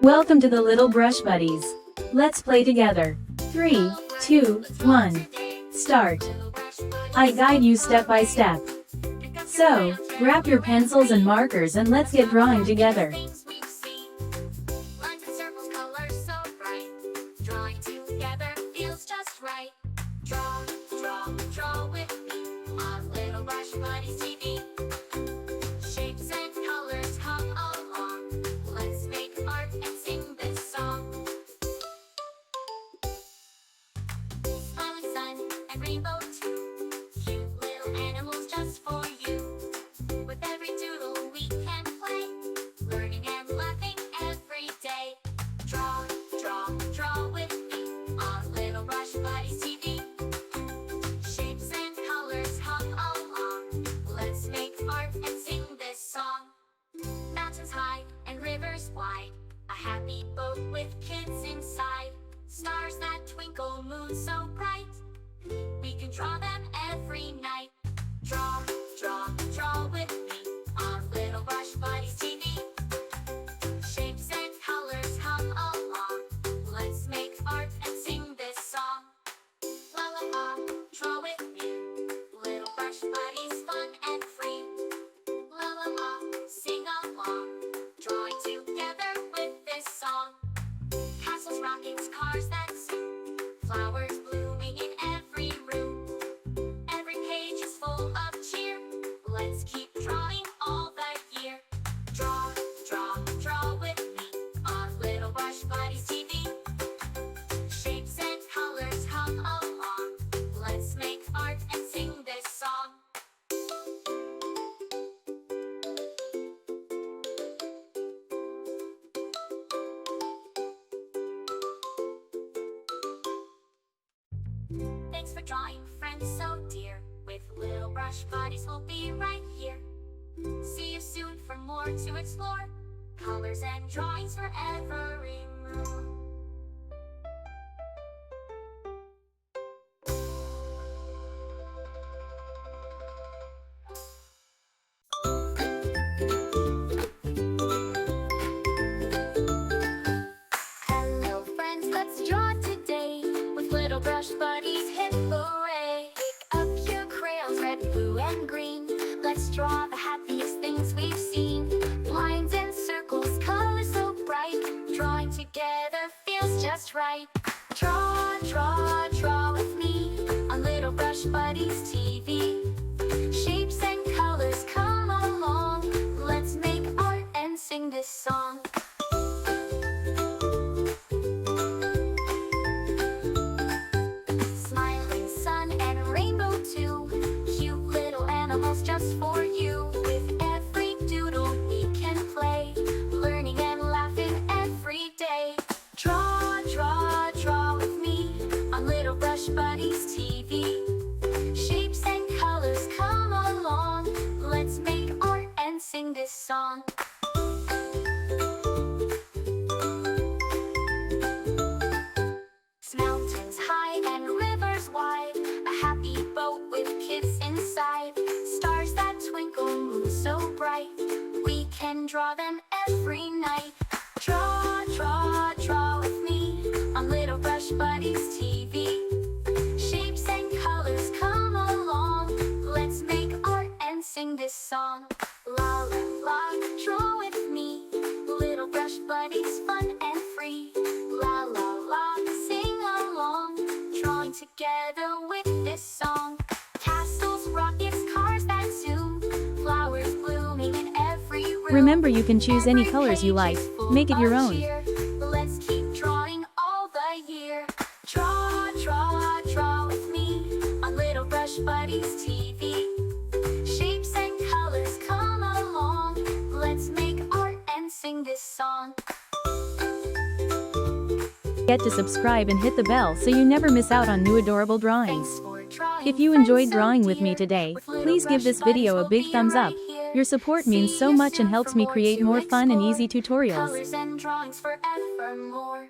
Welcome to the Little Brush Buddies. Let's play together. 3, 2, 1. Start. I guide you step by step. So, grab your pencils and markers and let's get drawing together. Draw with me on Little Brush Buddies TV. Shapes and colors come along. Let's make art and sing this song. Smiling sun and rainbow too. Cute little animals just for you. With every doodle we can play, learning and laughing every day. Draw with me on Little Brush Buddies TV. Shapes and colors come along. Let's make art and sing this song. Mountains high and rivers wide, a happy boat with kids inside. Stars that twinkle, moon so bright, we can draw them every night. Draw with me on Little Brush Buddies TV. Shapes and colors come along. Let's make art and sing this song. La la la, draw with me. Little Brush Buddies, fun and free. La la la, sing along. Drawing together with this song. Castles, rockets, cars that zoom. Flowers blooming in every room. Every page is full of cheer. Let's keep drawing all the year. Draw with me on Little Brush Buddies TV. Shapes and colors come along. Let's make art and sing this song. Thanks for drawing, friends so dear. With Little Brush Buddies, we'll be right here. See you soon for more to explore. Colors and drawings for every mood. Hello friends, let's draw today. With Little Brush Buddies, hip hooray! Pick up your crayons, red, blue, and green. Let's draw the happiest things we've seen. Lines and circles, colors so bright. Drawing together feels just right. Draw with me on Little Brush Buddies TV. Shapes and colors come along. Let's make art and sing this song. Smiling sun and rainbow too. Cute little animals just for you. With every doodle we can play, learning and laughing every day. Draw with me on Little Brush Buddies TV. Shapes and colors come along. Let's make art and sing this song. Mountains high and rivers wide, a happy boat with kids inside. Stars that twinkle, moon so bright, we can draw them every night. Draw with me on Little Brush Buddies TV. Shapes and colors come along. Let's make art and sing this song. La la la, draw with me. Little Brush Buddies, fun and free. La la la, sing along. Drawing together with this song. Castles, rockets, cars that zoom. Flowers blooming in every room. Remember, you can choose any colors you like. Make it your own. Let's keep drawing all the year. Draw with me on Little Brush Buddies TV. Shapes and colors come along. Let's make art and sing this song. Get to subscribe and hit the bell so you never miss out on new adorable drawings. If you enjoyed drawing with me today, please give this video a big thumbs up. Your support means so much and helps me create more fun and easy tutorials. Colors and drawings forevermore.